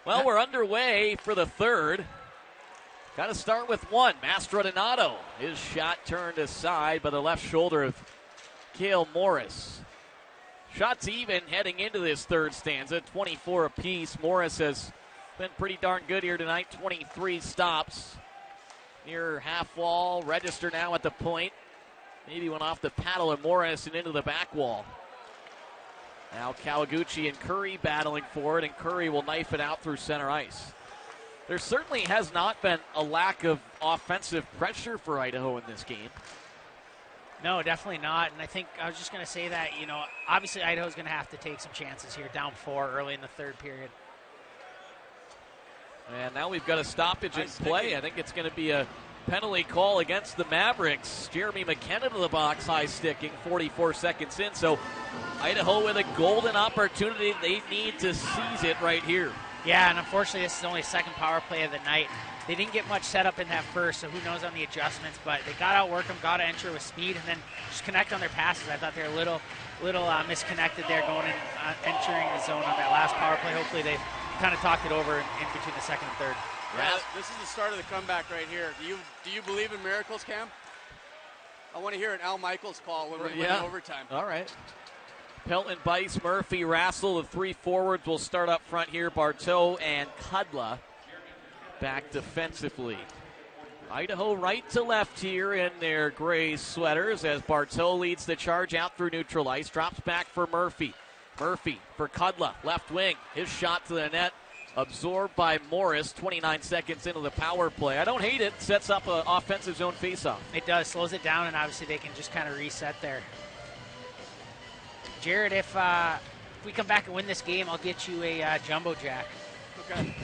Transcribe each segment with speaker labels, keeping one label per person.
Speaker 1: Well, we're underway for the third. Got to start with one. Mastrodonato. His shot turned aside by the left shoulder of Cale Morris. Shots even heading into this third stanza, 24 apiece. Morris has been pretty darn good here tonight, 23 stops. Near half wall, Register now at the point. Maybe went off the paddle of Morris and into the back wall. Now Kawaguchi and Curry battling for it, and Curry will knife it out through center ice. There certainly has not been a lack of offensive pressure for Idaho in this game.
Speaker 2: No, definitely not. And I think I was just going to say that, obviously Idaho's going to have to take some chances here, down 4 early in the third period.
Speaker 1: And now we've got a stoppage in play. I think it's going to be a penalty call against the Mavericks. Jeremy McKenna to the box, high sticking, 44 seconds in. So Idaho with a golden opportunity. They need to seize it right here.
Speaker 2: Yeah, and unfortunately this is only the second power play of the night. They didn't get much set up in that first, so who knows on the adjustments, but they got to outwork them, got to enter with speed, and then just connect on their passes. I thought they were a little misconnected there going in, entering the zone on that last power play. Hopefully they kind of talked it over in between the second and third.
Speaker 3: Yeah, this is the start of the comeback right here. Do you believe in miracles, Cam? I want to hear an Al Michaels call when we win in overtime.
Speaker 1: All right. Pelton, Bice, Murphy, Rassel, the three forwards will start up front here. Bartow and Kudla back defensively. Idaho right to left here in their gray sweaters as Bartow leads the charge out through neutral ice. Drops back for Murphy. Murphy for Kudla, left wing. His shot to the net, absorbed by Morris 29 seconds into the power play. I don't hate it. Sets up an offensive zone faceoff.
Speaker 2: It does. Slows it down, and obviously they can just kind of reset there. Jared, if we come back and win this game, I'll get you a Jumbo Jack.
Speaker 3: Okay.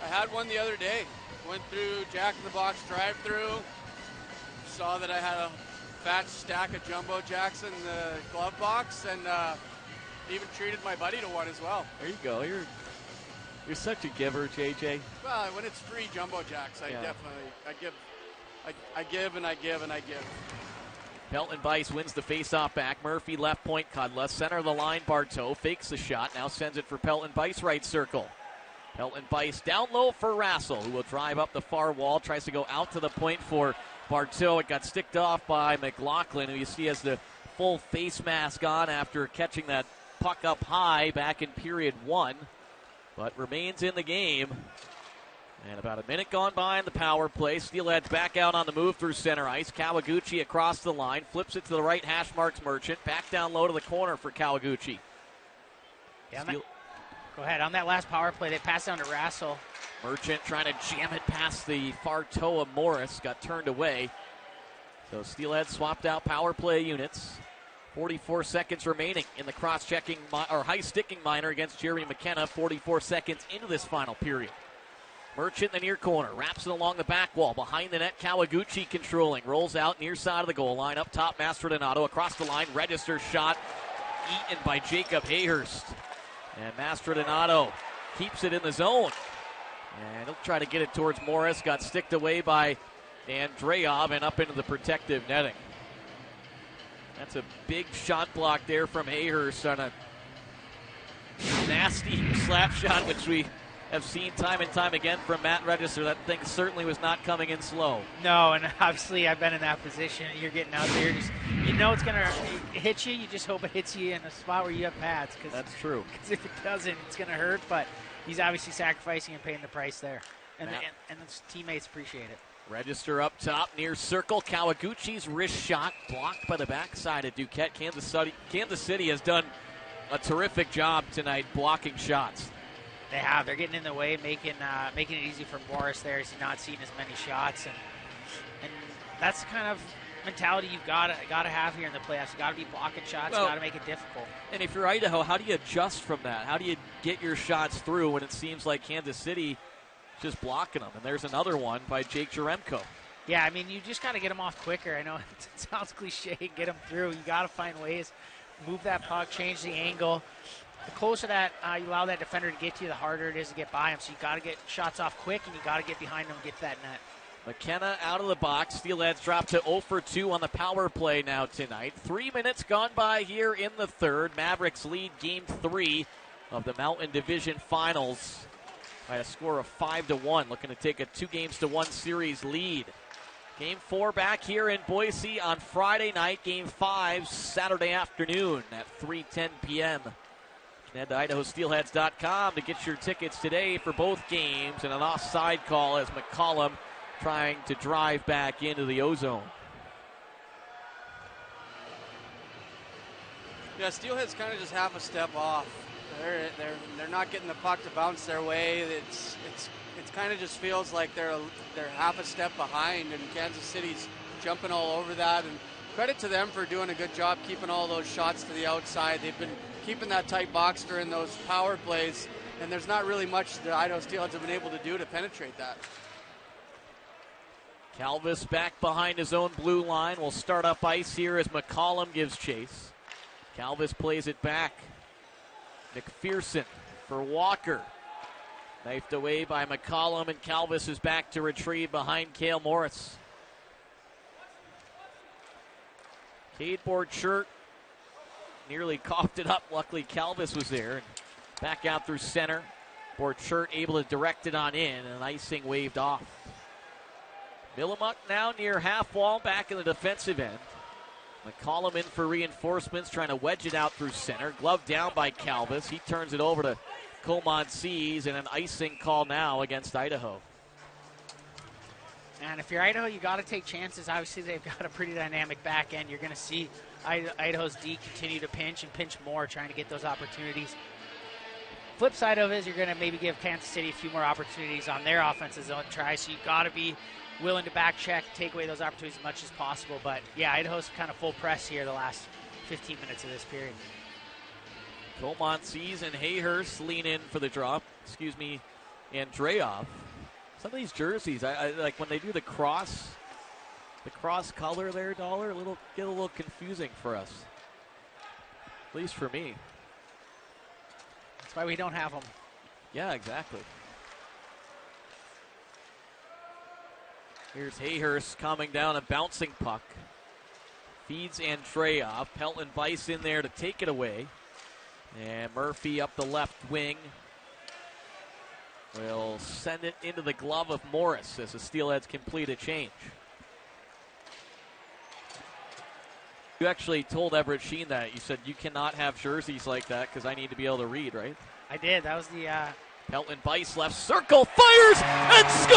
Speaker 3: I had one the other day. Went through Jack in the Box drive-through. Saw that I had a fat stack of Jumbo Jacks in the glove box, and even treated my buddy to one as well.
Speaker 1: There you go. You're such a giver, JJ.
Speaker 3: Well, when it's free Jumbo Jacks, I give and I give and I give.
Speaker 1: Pelton Bice wins the faceoff back. Murphy left point, Kudla. Center of the line, Bartow fakes the shot. Now sends it for Pelton Bice, right circle. Pelton Bice down low for Rassel, who will drive up the far wall. Tries to go out to the point for Bartow. It got sticked off by McLaughlin, who you see has the full face mask on after catching that puck up high back in period 1. But remains in the game. And about a minute gone by in the power play. Steelheads back out on the move through center ice. Kawaguchi across the line. Flips it to the right, hash marks Merchant. Back down low to the corner for Kawaguchi.
Speaker 2: Yeah, go ahead. On that last power play, they passed down to Rassel.
Speaker 1: Merchant trying to jam it past the far toe of Morris. Got turned away. So Steelheads swapped out power play units. 44 seconds remaining in the cross-checking or high-sticking minor against Jeremy McKenna. 44 seconds into this final period. Merchant in the near corner, wraps it along the back wall. Behind the net, Kawaguchi controlling. Rolls out near side of the goal line. Up top, Mastrodonato across the line. Register shot eaten by Jacob Hayhurst. And Mastrodonato keeps it in the zone. And he'll try to get it towards Morris. Got sticked away by Andreov and up into the protective netting. That's a big shot block there from Hayhurst on a nasty slap shot, which we have seen time and time again from Matt Register. That thing certainly was not coming in slow.
Speaker 2: No, and obviously I've been in that position. You're getting out there. You know it's going to hit you. You just hope it hits you in a spot where you have pads.
Speaker 1: That's true.
Speaker 2: Because if it doesn't, it's going to hurt. But he's obviously sacrificing and paying the price there. And his teammates appreciate it.
Speaker 1: Register up top near circle. Kawaguchi's wrist shot blocked by the backside of Duquette. Kansas City has done a terrific job tonight blocking shots.
Speaker 2: They have. They're getting in the way, making it easy for Morris there. He's not seeing as many shots, and that's the kind of mentality you've got to have here in the playoffs. You got to be blocking shots. You got to make it difficult. And
Speaker 1: if you're Idaho, how do you adjust from that? How do you get your shots through when it seems like Kansas City just blocking them? And there's another one by Jake Jaremko.
Speaker 2: Yeah, I mean, you just got to get them off quicker. I know it sounds cliche, get them through. You got to find ways, move that puck, change the angle. The closer that you allow that defender to get to you, the harder it is to get by him. So you got to get shots off quick, and you got to get behind him and get to that net.
Speaker 1: McKenna out of the box. Steelheads drop to 0 for 2 on the power play now tonight. 3 minutes gone by here in the third. Mavericks lead Game 3 of the Mountain Division Finals by a score of 5-1, looking to take a 2-1 series lead. Game 4 back here in Boise on Friday night. Game 5 Saturday afternoon at 3:10 p.m. Head to IdahoSteelheads.com to get your tickets today for both games, and an offside call as McCollum trying to drive back into the O-zone.
Speaker 3: Yeah, Steelheads kind of just half a step off. They're not getting the puck to bounce their way. It kind of just feels like they're half a step behind, and Kansas City's jumping all over that. And credit to them for doing a good job keeping all those shots to the outside. They've been keeping that tight box during those power plays, and there's not really much the Idaho Steelheads have been able to do to penetrate that.
Speaker 1: Calvis back behind his own blue line. Will start up ice here as McCollum gives chase. Calvis plays it back. McPherson for Walker. Knifed away by McCollum, and Calvis is back to retrieve behind Cale Morris. Cade Borchert nearly coughed it up. Luckily, Calvis was there. And back out through center. Borchert able to direct it on in, and icing waved off. Millamuck now near half wall, back in the defensive end. McCollum in for reinforcements, trying to wedge it out through center. Glove down by Calvis. He turns it over to Coleman-Sees, and an icing call now against Idaho.
Speaker 2: And if you're Idaho, you got to take chances. Obviously, they've got a pretty dynamic back end. You're going to see Idaho's D continue to pinch and pinch more, trying to get those opportunities. Flip side of it is you're going to maybe give Kansas City a few more opportunities on their offensive zone try, so you've got to be willing to back check, take away those opportunities as much as possible. But, yeah, Idaho's kind of full press here the last 15 minutes of this period.
Speaker 1: Coleman-Sees and Hayhurst lean in for the drop. Andreoff. Some of these jerseys, I like when they do the cross color there, Dollar, get a little confusing for us. At least for me.
Speaker 2: That's why we don't have them.
Speaker 1: Yeah, exactly. Here's Hayhurst coming down, a bouncing puck. Feeds Andreoff. Pelton Weiss in there to take it away. And Murphy up the left wing will send it into the glove of Morris as the Steelheads complete a change. You actually told Everett Sheen that. You said you cannot have jerseys like that because I need to be able to read, right?
Speaker 2: I did. That was the...
Speaker 1: Pelton Weiss left circle, fires, and scores!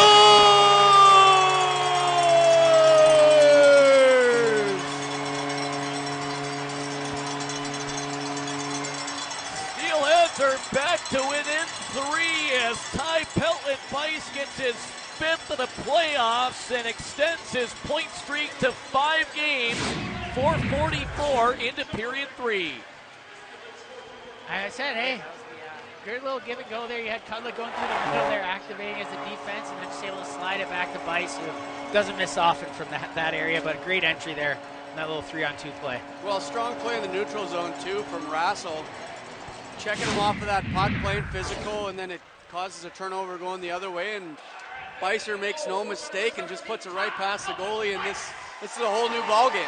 Speaker 1: Steelheads are back to within 3 as Ty Pelton Weiss gets his 5th of the playoffs and extends his point streak to 5 games, 4:44 into period 3.
Speaker 2: I said, hey, good little give and go there. You had Cudlick going through the middle there, activating as a defense, and then just able to slide it back to Weiss, who doesn't miss often from that area, but a great entry there in that little 3-on-2 play.
Speaker 3: Well, strong play in the neutral zone, too, from Rassel. Checking him off of that puck, playing physical, and then it causes a turnover going the other way, and Beiser makes no mistake and just puts it right past the goalie, and this is a whole new ballgame.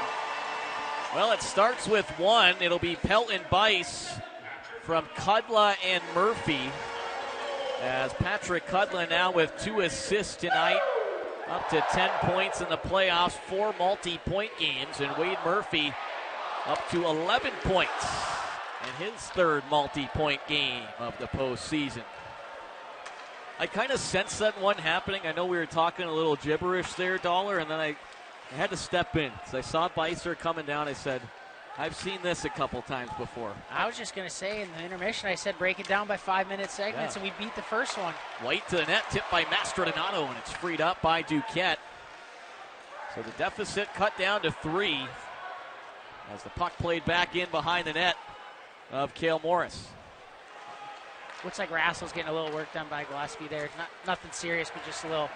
Speaker 1: Well, it starts with 1. It'll be Pelton Weiss from Kudla and Murphy, as Patrick Kudla now with 2 assists tonight, up to 10 points in the playoffs, 4 multi-point games, and Wade Murphy up to 11 points in his 3rd multi-point game of the postseason. I kind of sensed that one happening. I know we were talking a little gibberish there, Dollar, and then I had to step in. So I saw Beiser coming down. I said, I've seen this a couple times before.
Speaker 2: I was just going to say in the intermission, I said break it down by 5-minute segments, and we beat the first one.
Speaker 1: White to the net, tipped by Mastrodonato, and it's freed up by Duquette. So the deficit cut down to 3 as the puck played back in behind the net of Cale Morris.
Speaker 2: Looks like Rassel's getting a little work done by Gillespie there. Nothing serious, but just a little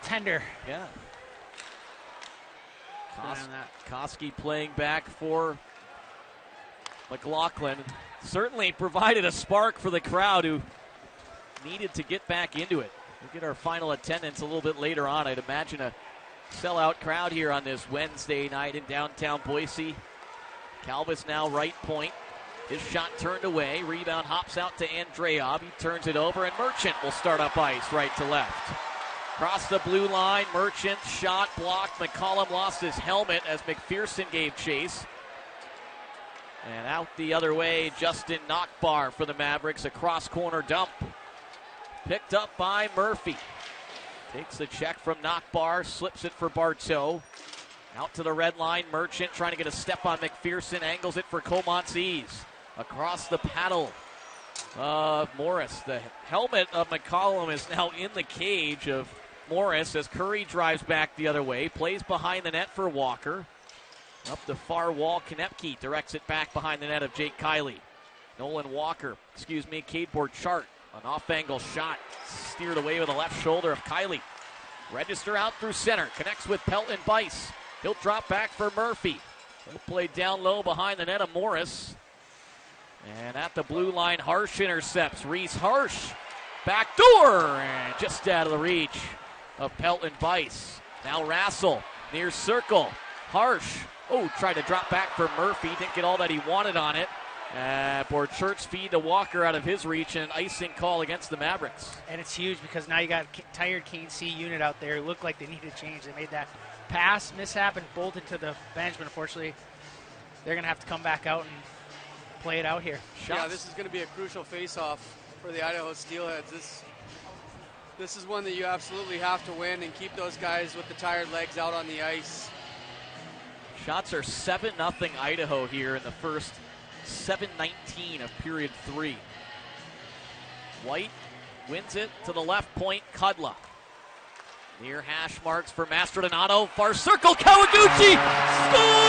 Speaker 2: tender.
Speaker 1: Yeah. Koski playing back for McLaughlin. Certainly provided a spark for the crowd who needed to get back into it. We'll get our final attendance a little bit later on. I'd imagine a sellout crowd here on this Wednesday night in downtown Boise. Calvis now right point. His shot turned away. Rebound hops out to Andreob. He turns it over, and Merchant will start up ice right to left. Across the blue line, Merchant shot blocked. McCollum lost his helmet as McPherson gave chase. And out the other way, Justin Nockbar for the Mavericks. A cross-corner dump. Picked up by Murphy. Takes the check from Nockbar, slips it for Bartow. Out to the red line, Merchant trying to get a step on McPherson. Angles it for Comances. Across the paddle of Morris. The helmet of McCollum is now in the cage of Morris as Curry drives back the other way. Plays behind the net for Walker. Up the far wall, Konepke directs it back behind the net of Jake Kiley. Cade Borchardt. An off-angle shot. Steered away with the left shoulder of Kiley. Register out through center. Connects with Pelton Bice. He'll drop back for Murphy. He'll play down low behind the net of Morris. And at the blue line, Harsh intercepts. Reese Harsh. Back door. And just out of the reach of Pelton Bice. Now Rassel. Near circle. Harsh. Tried to drop back for Murphy. Didn't get all that he wanted on it. Borchardt's feed to Walker out of his reach, and an icing call against the Mavericks.
Speaker 2: And it's huge because now you got a tired Kane C unit out there who looked like they needed to change. They made that pass mishap and bolted to the bench, but unfortunately they're going to have to come back out and play it out here.
Speaker 3: Yeah, this is going to be a crucial face-off for the Idaho Steelheads. This is one that you absolutely have to win and keep those guys with the tired legs out on the ice.
Speaker 1: Shots are 7-0 Idaho here in the first 7:19 of period 3. White wins it to the left point, Kudla. Near hash marks for Mastrodonato. Far circle, Kawaguchi scores!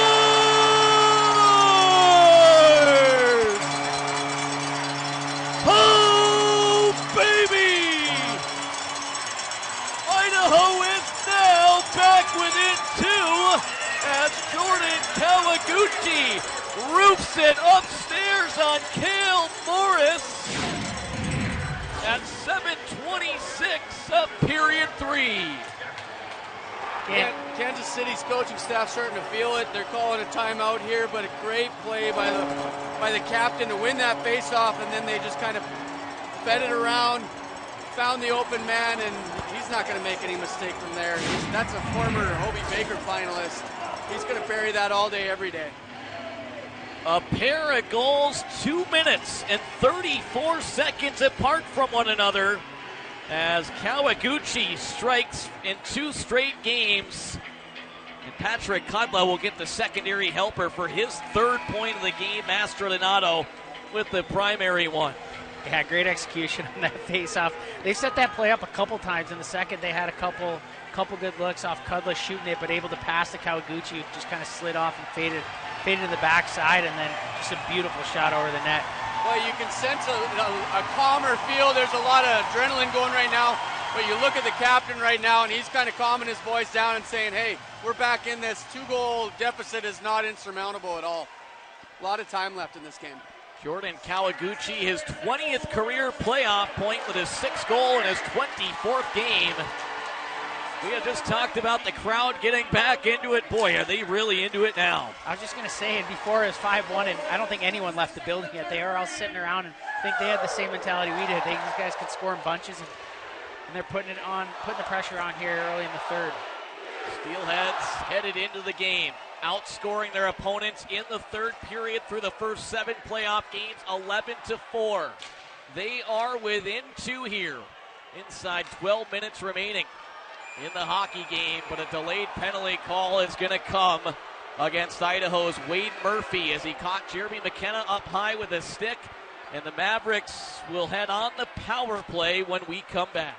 Speaker 1: Oh, baby! Idaho is now back within 2 as Jordan Kawaguchi roofs it upstairs on Cale Morris at 7:26 of period 3.
Speaker 3: Kansas City's coaching staff starting to feel it. They're calling a timeout here, but a great play by the captain to win that faceoff, and then they just kind of fed it around, found the open man, and he's not going to make any mistake from there. That's a former Hobie Baker finalist. He's going to bury that all day, every day.
Speaker 1: A pair of goals 2 minutes and 34 seconds apart from one another as Kawaguchi strikes in 2 straight games. And Patrick Kudla will get the secondary helper for his 3rd point of the game. Mastrodonato with the primary one.
Speaker 2: Yeah, great execution on that face-off. They set that play up a couple times. In the second, they had a couple good looks off Kudla shooting it, but able to pass to Kawaguchi, who just kind of slid off and faded to the backside, and then just a beautiful shot over the net.
Speaker 3: Well, you can sense a calmer feel. There's a lot of adrenaline going right now, but you look at the captain right now, and he's kind of calming his boys down and saying, hey, we're back in this. 2-goal deficit is not insurmountable at all. A lot of time left in this game.
Speaker 1: Jordan Kawaguchi, his 20th career playoff point with his 6th goal in his 24th game. We had just talked about the crowd getting back into it. Boy, are they really into it now.
Speaker 2: I was just going to say, before it was 5-1, and I don't think anyone left the building yet. They are all sitting around and think they had the same mentality we did. These guys could score in bunches, and they're putting the pressure on here early in the 3rd.
Speaker 1: Steelheads headed into the game, outscoring their opponents in the 3rd period through the first 7 playoff games, 11-4. They are within 2 here, inside 12 minutes remaining in the hockey game, but a delayed penalty call is going to come against Idaho's Wade Murphy as he caught Jeremy McKenna up high with a stick, and the Mavericks will head on the power play when we come back.